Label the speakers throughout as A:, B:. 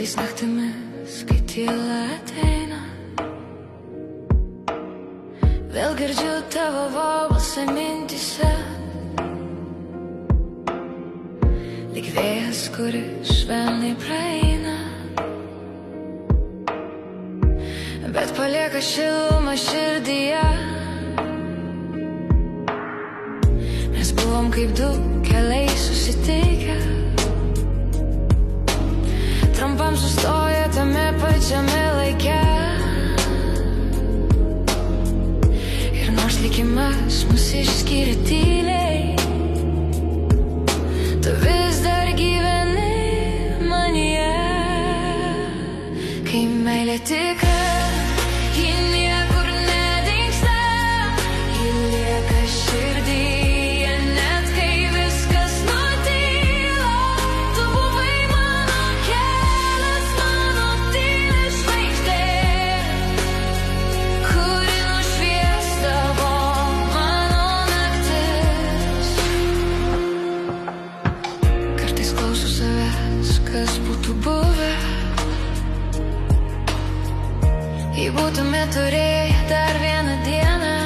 A: Kartais naktimis, kai tyla ateina, vėl girdžiu tavo balsą mintyse, lyg vėjas, kuris švelniai praeina, bet palieka šilumą širdyje. Mes buvom kaip du keliai susitikę, trumpam sustoję tame pačiame laike. Ir nors likimas mus išskyrė tyliai, tu vis dar gyveni manyje. Kai meilė tikra, ji niekur nedingsta, ji lieka širdyje, net kai viskas nutyla. Tu buvai mano kelias, mano tyli žvaigždė, kuri nušviesdavo mano naktis. Kartais klausau savęs, kas būtų buvę, jei būtume turėję dar vieną dieną.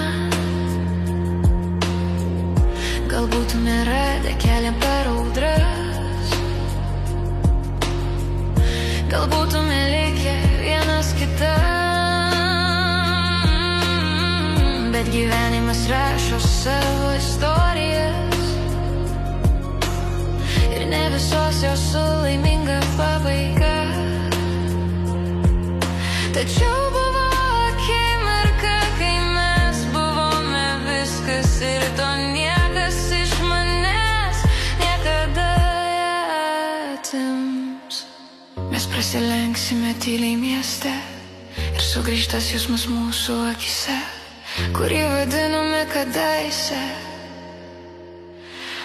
A: Gal būtume radę kelią per audras, gal būtume likę vienas kitam. Bet gyvenimas rašo savo istorijas, ir ne visos jos su laiminga pabaiga. Tačiau buvo akimirka, kai mes buvome viskas, ir to niekas iš manęs niekada atims. Mes prasilenksime tyliai mieste, ir sugrįžtas jausmas mūsų akise, kurį vadinome kadaise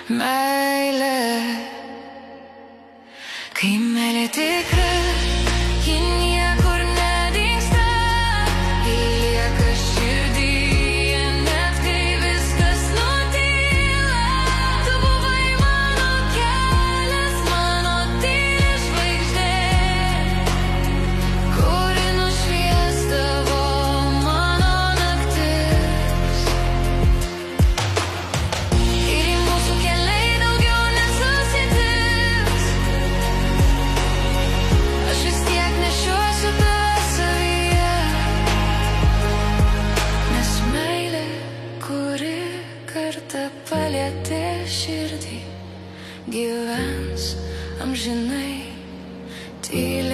A: meilė. Kai meilė tikra, ji niekur nedingsta, ji lieka širdyje, net kai viskas nutyla. Tu buvai mano kelias, mano tyli žvaigždė, kuri nušviesdavo mano naktis. Ir į mūsų keliai daugiau nesusitiks, aš vis tiek nešiosiu tave savyje, nes meilė, kuri kartą palietė širdį, gyvens amžinai tyliai.